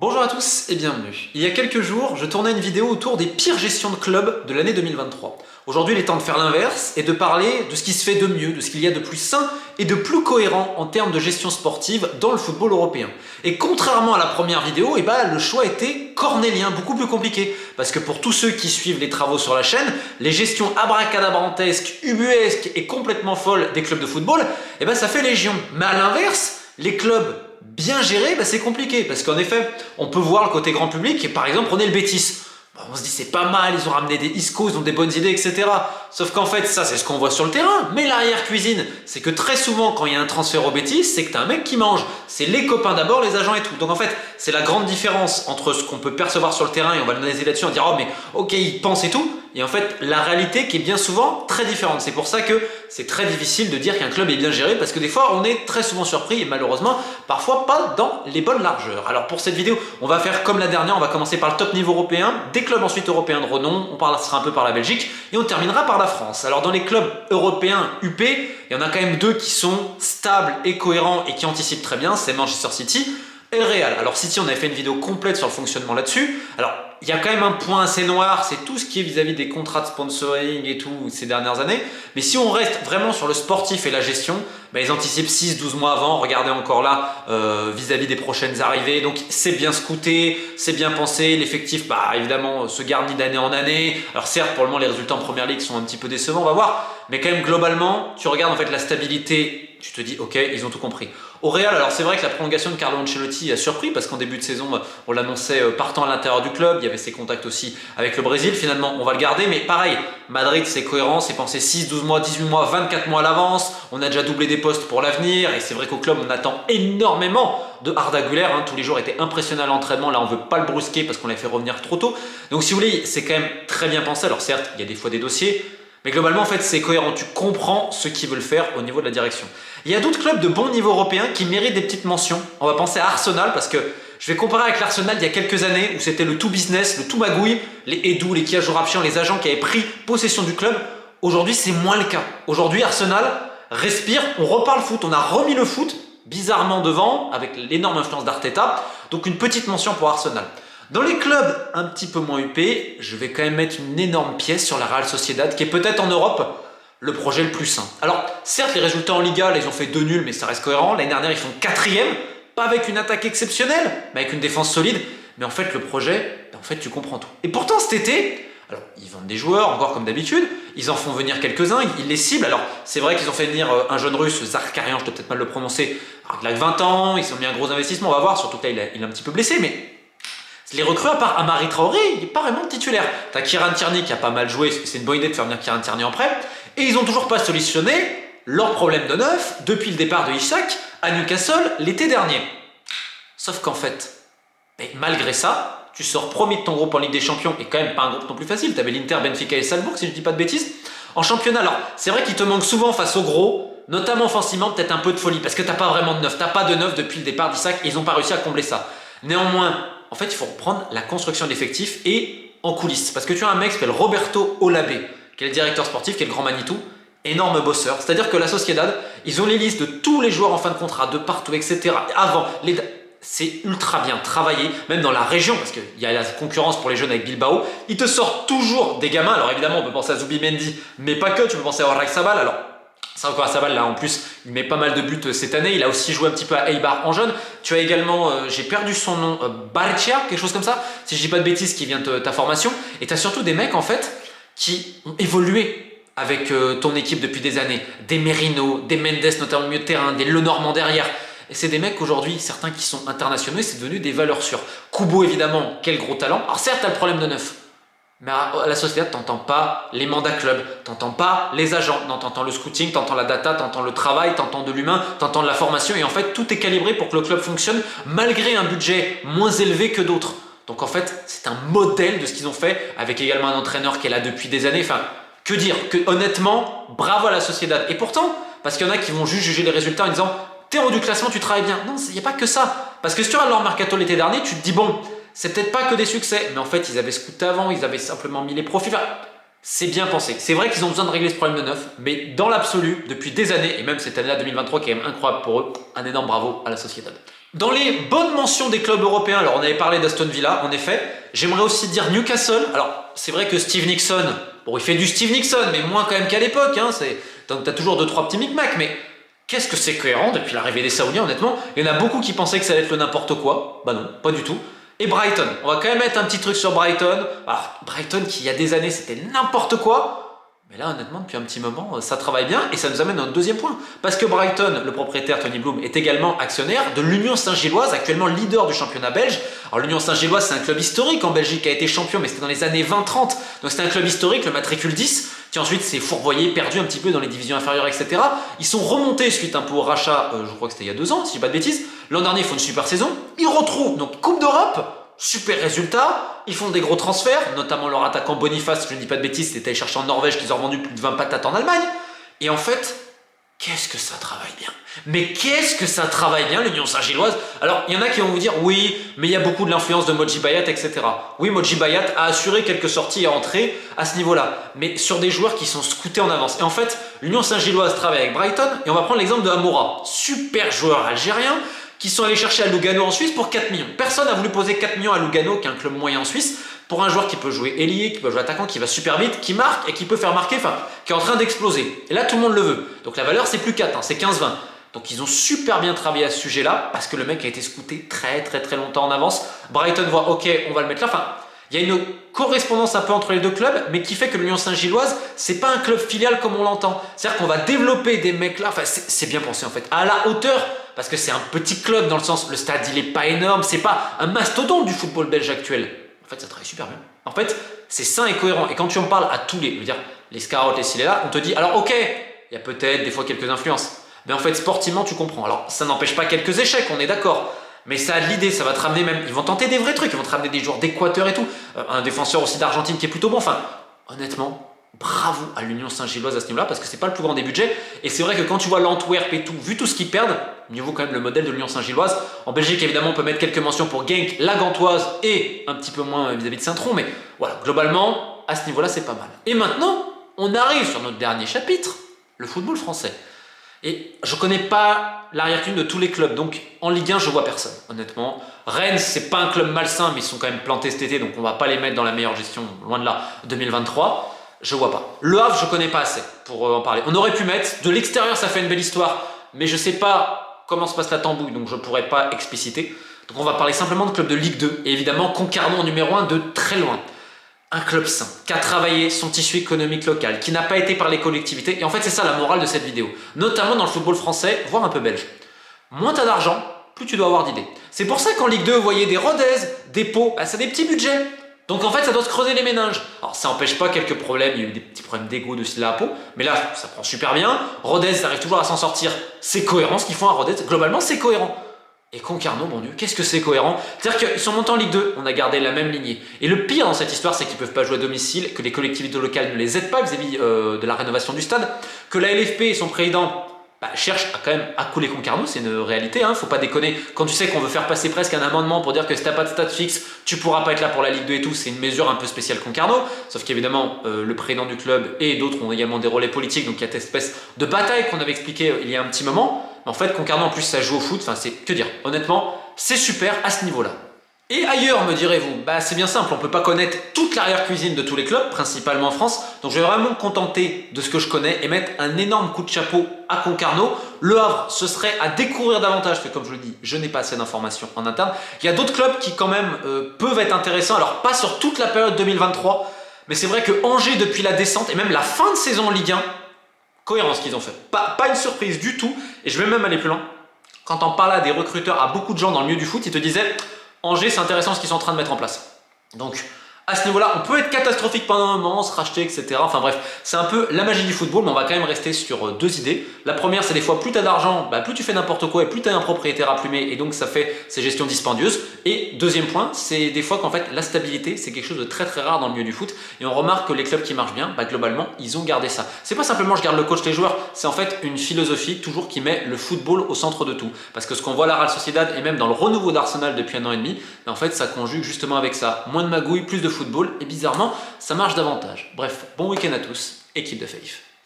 Bonjour à tous et bienvenue. Il y a quelques jours, je tournais une vidéo autour des pires gestions de clubs de l'année 2023. Aujourd'hui, il est temps de faire l'inverse et de parler de ce qui se fait de mieux, de ce qu'il y a de plus sain et de plus cohérent en termes de gestion sportive dans le football européen. Et contrairement à la première vidéo, le choix était cornélien, beaucoup plus compliqué. Parce que pour tous ceux qui suivent les travaux sur la chaîne, les gestions abracadabrantesques, ubuesques et complètement folles des clubs de football, ça fait légion. Mais à l'inverse, les clubs bien gérés, c'est compliqué. Parce qu'en effet, on peut voir le côté grand public et par exemple, prenez le Betis. On se dit c'est pas mal, ils ont ramené des Isco, ils ont des bonnes idées, etc. Sauf qu'en fait, ça c'est ce qu'on voit sur le terrain. Mais l'arrière-cuisine, c'est que très souvent, quand il y a un transfert au Betis, c'est que t'as un mec qui mange. C'est les copains d'abord, les agents et tout. Donc en fait, c'est la grande différence entre ce qu'on peut percevoir sur le terrain et on va l'analyser là-dessus, on va dire oh mais ok, ils pensent et tout. Et en fait, la réalité qui est bien souvent très différente. C'est pour ça que c'est très difficile de dire qu'un club est bien géré parce que des fois, on est très souvent surpris et malheureusement, parfois pas dans les bonnes largeurs. Alors pour cette vidéo, on va faire comme la dernière, on va commencer par le top niveau européen, des clubs ensuite européens de renom, on passera un peu par la Belgique et on terminera par la France. Alors dans les clubs européens UP, il y en a quand même deux qui sont stables et cohérents et qui anticipent très bien, c'est Manchester City et le Real. Alors City, on avait fait une vidéo complète sur le fonctionnement là-dessus. Alors il y a quand même un point assez noir, c'est tout ce qui est vis-à-vis des contrats de sponsoring et tout ces dernières années. Mais si on reste vraiment sur le sportif et la gestion, ils anticipent 6-12 mois avant. Regardez encore là vis-à-vis des prochaines arrivées. Donc c'est bien scouté, c'est bien pensé. L'effectif, évidemment, se garnit d'année en année. Alors certes, pour le moment, les résultats en première ligue sont un petit peu décevants, on va voir. Mais quand même, globalement, tu regardes en fait la stabilité. Tu te dis, ok, ils ont tout compris. Au Real, alors c'est vrai que la prolongation de Carlo Ancelotti a surpris parce qu'en début de saison, on l'annonçait partant à l'intérieur du club. Il y avait ses contacts aussi avec le Brésil. Finalement, on va le garder. Mais pareil, Madrid, c'est cohérent. C'est pensé 6, 12 mois, 18 mois, 24 mois à l'avance. On a déjà doublé des postes pour l'avenir. Et c'est vrai qu'au club, on attend énormément de Arda Güler. Tous les jours étaient impressionnants à l'entraînement. Là, on ne veut pas le brusquer parce qu'on l'a fait revenir trop tôt. Donc si vous voulez, c'est quand même très bien pensé. Alors certes, il y a des fois des dossiers. Mais globalement, en fait, c'est cohérent. Tu comprends ce qu'ils veulent faire au niveau de la direction. Il y a d'autres clubs de bon niveau européen qui méritent des petites mentions. On va penser à Arsenal parce que je vais comparer avec l'Arsenal d'il y a quelques années où c'était le tout business, le tout magouille, les Edu, les Kia Joorabchian, les agents qui avaient pris possession du club. Aujourd'hui, c'est moins le cas. Aujourd'hui, Arsenal respire, on reparle foot, on a remis le foot bizarrement devant avec l'énorme influence d'Arteta. Donc une petite mention pour Arsenal. Dans les clubs un petit peu moins huppés, je vais quand même mettre une énorme pièce sur la Real Sociedad qui est peut-être en Europe le projet le plus sain. Alors certes les résultats en Liga, là, ils ont fait 2 nuls mais ça reste cohérent. L'année dernière ils font 4e, pas avec une attaque exceptionnelle, mais avec une défense solide. Mais en fait le projet, en fait tu comprends tout. Et pourtant cet été, alors ils vendent des joueurs encore comme d'habitude, ils en font venir quelques-uns, ils les ciblent. Alors c'est vrai qu'ils ont fait venir un jeune russe, Zakarian, je dois peut-être mal le prononcer, alors, il a 20 ans, ils ont mis un gros investissement, on va voir, surtout que là il est un petit peu blessé, mais les recrues, à part Amari Traoré, il n'est pas vraiment titulaire. T'as Kieran Tierney qui a pas mal joué, c'est une bonne idée de faire venir Kieran Tierney en prêt. Et ils n'ont toujours pas solutionné leur problème de neuf depuis le départ de Ishak à Newcastle l'été dernier. Sauf qu'en fait, malgré ça, tu sors premier de ton groupe en Ligue des Champions, et quand même pas un groupe non plus facile. T'avais l'Inter, Benfica et Salzbourg, si je dis pas de bêtises. En championnat, alors c'est vrai qu'il te manque souvent face aux gros, notamment offensivement, peut-être un peu de folie, parce que t'as pas vraiment de neuf. T'as pas de neuf depuis le départ d'Ishak, et ils n'ont pas réussi à combler ça. Néanmoins, en fait, il faut reprendre la construction d'effectifs et en coulisses. Parce que tu as un mec qui s'appelle Roberto Olabe, qui est le directeur sportif, qui est le grand Manitou, énorme bosseur. C'est-à-dire que la Sociedad, ils ont les listes de tous les joueurs en fin de contrat, de partout, etc. Avant, c'est ultra bien travaillé, même dans la région, parce qu'il y a la concurrence pour les jeunes avec Bilbao. Ils te sortent toujours des gamins. Alors évidemment, on peut penser à Zubimendi, mais pas que. Tu peux penser à Oyarzabal. Alors, c'est encore à Sabal là en plus, il met pas mal de buts cette année, il a aussi joué un petit peu à Eibar en jeune. Tu as également, j'ai perdu son nom, Barcia, quelque chose comme ça, si je dis pas de bêtises, qui vient de ta formation. Et tu as surtout des mecs en fait qui ont évolué avec ton équipe depuis des années. Des Merino, des Mendes notamment au milieu de terrain, des Lenormand derrière. Et c'est des mecs aujourd'hui, certains qui sont internationaux et c'est devenu des valeurs sûres. Kubo évidemment, quel gros talent. Alors certes, tu as le problème de neuf. Mais à la Sociedad, t'entends pas les mandats club, t'entends pas les agents, t'entends le scouting, t'entends la data, t'entends le travail, t'entends de l'humain, t'entends de la formation et en fait tout est calibré pour que le club fonctionne malgré un budget moins élevé que d'autres. Donc en fait c'est un modèle de ce qu'ils ont fait avec également un entraîneur qui est là depuis des années. Enfin, que dire, que honnêtement, bravo à la Sociedad. Et pourtant, parce qu'il y en a qui vont juste juger les résultats en disant t'es en haut du classement, tu travailles bien. Non, il n'y a pas que ça. Parce que si tu regardes leur mercato l'été dernier, tu te dis bon, c'est peut-être pas que des succès, mais en fait ils avaient scouté avant, ils avaient simplement mis les profils. Enfin, c'est bien pensé. C'est vrai qu'ils ont besoin de régler ce problème de neuf, mais dans l'absolu, depuis des années, et même cette année-là 2023 qui est même incroyable pour eux, un énorme bravo à la Sociedad. Dans les bonnes mentions des clubs européens, alors on avait parlé d'Aston Villa, en effet, j'aimerais aussi dire Newcastle. Alors c'est vrai que Steve Nixon, bon il fait du Steve Nixon, mais moins quand même qu'à l'époque, hein, t'as toujours 2-3 petits micmacs, mais qu'est-ce que c'est cohérent depuis l'arrivée des Saoudiens, honnêtement. Il y en a beaucoup qui pensaient que ça allait être le n'importe quoi, bah non, pas du tout. Et Brighton, on va quand même mettre un petit truc sur Brighton. Alors Brighton qui il y a des années c'était n'importe quoi, mais là, honnêtement, depuis un petit moment, ça travaille bien et ça nous amène à un deuxième point. Parce que Brighton, le propriétaire Tony Bloom, est également actionnaire de l'Union Saint-Gilloise, actuellement leader du championnat belge. Alors l'Union Saint-Gilloise, c'est un club historique en Belgique, qui a été champion, mais c'était dans les années 20-30. Donc c'était un club historique, le matricule 10, qui ensuite s'est fourvoyé, perdu un petit peu dans les divisions inférieures, etc. Ils sont remontés suite un peu au rachat, je crois que c'était il y a 2 ans, si je dis pas de bêtises. L'an dernier, ils font une super saison. Ils retrouvent donc Coupe d'Europe. Super résultat, ils font des gros transferts, notamment leur attaquant Boniface, je ne dis pas de bêtises, c'était allé chercher en Norvège qu'ils ont vendu plus de 20 patates en Allemagne. Et en fait, qu'est-ce que ça travaille bien. Mais qu'est-ce que ça travaille bien l'Union Saint-Gilloise. Alors, il y en a qui vont vous dire, oui, mais il y a beaucoup de l'influence de Modji Bayat, etc. Oui, Modji Bayat a assuré quelques sorties et entrées à ce niveau-là, mais sur des joueurs qui sont scoutés en avance. Et en fait, l'Union Saint-Gilloise travaille avec Brighton, et on va prendre l'exemple de Amoura, super joueur algérien, qui sont allés chercher à Lugano en Suisse pour 4 millions. Personne n'a voulu poser 4 millions à Lugano, qui est un club moyen en Suisse, pour un joueur qui peut jouer ailier, qui peut jouer attaquant, qui va super vite, qui marque et qui peut faire marquer, enfin, qui est en train d'exploser. Et là, tout le monde le veut. Donc la valeur, c'est plus 4, hein, c'est 15-20. Donc ils ont super bien travaillé à ce sujet-là, parce que le mec a été scouté très longtemps en avance. Brighton voit, ok, on va le mettre là. Enfin, il y a une correspondance un peu entre les deux clubs, mais qui fait que l'Union Saint-Gilloise, c'est pas un club filial comme on l'entend. C'est-à-dire qu'on va développer des mecs là, enfin c'est bien pensé en fait, à la hauteur, parce que c'est un petit club dans le sens, le stade il est pas énorme, c'est pas un mastodonte du football belge actuel. En fait ça travaille super bien. En fait c'est sain et cohérent, et quand tu en parles à tous les, je veux dire, les scouts, les ci, là, on te dit, alors ok, il y a peut-être des fois quelques influences, mais en fait sportivement tu comprends. Alors ça n'empêche pas quelques échecs, on est d'accord. Mais ça a de l'idée, ça va te ramener même. Ils vont tenter des vrais trucs, ils vont te ramener des joueurs d'Équateur et tout. Un défenseur aussi d'Argentine qui est plutôt bon. Enfin, honnêtement, bravo à l'Union Saint-Gilloise à ce niveau-là, parce que c'est pas le plus grand des budgets. Et c'est vrai que quand tu vois l'Antwerp et tout, vu tout ce qu'ils perdent, mieux vaut quand même le modèle de l'Union Saint-Gilloise. En Belgique, évidemment, on peut mettre quelques mentions pour Genk, la Gantoise et un petit peu moins vis-à-vis de Saint-Tron. Mais voilà, globalement, à ce niveau-là, c'est pas mal. Et maintenant, on arrive sur notre dernier chapitre, le football français. Et je connais pas l'arrière-cuisine de tous les clubs, donc en Ligue 1 je vois personne, honnêtement. Rennes c'est pas un club malsain, mais ils sont quand même plantés cet été, donc on va pas les mettre dans la meilleure gestion, loin de là, 2023. Je vois pas. Le Havre je connais pas assez pour en parler. On aurait pu mettre, de l'extérieur ça fait une belle histoire, mais je sais pas comment se passe la tambouille, donc je pourrais pas expliciter. Donc on va parler simplement de club de Ligue 2, et évidemment Concarneau en numéro 1 de très loin. Un club sain, qui a travaillé son tissu économique local, qui n'a pas été par les collectivités. Et en fait, c'est ça la morale de cette vidéo. Notamment dans le football français, voire un peu belge. Moins t'as d'argent, plus tu dois avoir d'idées. C'est pour ça qu'en Ligue 2, vous voyez des Rodez, des Pau, bah, c'est des petits budgets. Donc en fait, ça doit se creuser les méninges. Alors ça n'empêche pas quelques problèmes, il y a eu des petits problèmes d'égo de là à Pau, mais là, ça prend super bien. Rodez, ça arrive toujours à s'en sortir. C'est cohérent ce qu'ils font à Rodez. Globalement, c'est cohérent. Et Concarneau, mon Dieu, qu'est-ce que c'est cohérent? C'est-à-dire qu'ils sont montés en Ligue 2, on a gardé la même lignée. Et le pire dans cette histoire, c'est qu'ils ne peuvent pas jouer à domicile, que les collectivités locales ne les aident pas vis-à-vis de la rénovation du stade, que la LFP et son président cherchent à quand même à couler Concarneau, c'est une réalité, hein, faut pas déconner. Quand tu sais qu'on veut faire passer presque un amendement pour dire que si t'as pas de stade fixe, tu pourras pas être là pour la Ligue 2 et tout, c'est une mesure un peu spéciale Concarneau. Sauf qu'évidemment, le président du club et d'autres ont également des relais politiques, donc il y a cette espèce de bataille qu'on avait expliqué il y a un petit moment. En fait, Concarneau en plus ça joue au foot, enfin c'est que dire, honnêtement, c'est super à ce niveau-là. Et ailleurs, me direz-vous, bah c'est bien simple, on peut pas connaître toute l'arrière-cuisine de tous les clubs, principalement en France, donc je vais vraiment me contenter de ce que je connais et mettre un énorme coup de chapeau à Concarneau. Le Havre, ce serait à découvrir davantage, parce que comme je le dis, je n'ai pas assez d'informations en interne. Il y a d'autres clubs qui quand même peuvent être intéressants, alors pas sur toute la période 2023, mais c'est vrai que Angers depuis la descente et même la fin de saison en Ligue 1, cohérent ce qu'ils ont fait. Pas une surprise du tout, et je vais même aller plus loin. Quand on parlait à des recruteurs, à beaucoup de gens dans le milieu du foot, ils te disaient Angers, c'est intéressant ce qu'ils sont en train de mettre en place. Donc, à ce niveau-là, on peut être catastrophique pendant un moment, se racheter, etc. Enfin bref, c'est un peu la magie du football, mais on va quand même rester sur 2 idées. La première, c'est des fois, plus tu as d'argent, plus tu fais n'importe quoi et plus tu as un propriétaire à plumer, et donc ça fait ces gestions dispendieuses. Et deuxième point, c'est des fois qu'en fait, la stabilité, c'est quelque chose de très rare dans le milieu du foot, et on remarque que les clubs qui marchent bien, globalement, ils ont gardé ça. C'est pas simplement je garde le coach, les joueurs, c'est en fait une philosophie toujours qui met le football au centre de tout. Parce que ce qu'on voit à la Real Sociedad, et même dans le renouveau d'Arsenal depuis 1 an et demi, en fait, ça conjugue justement avec ça. Moins de magouilles, plus de football, et bizarrement, ça marche davantage. Bref, bon week-end à tous, équipe de Faith.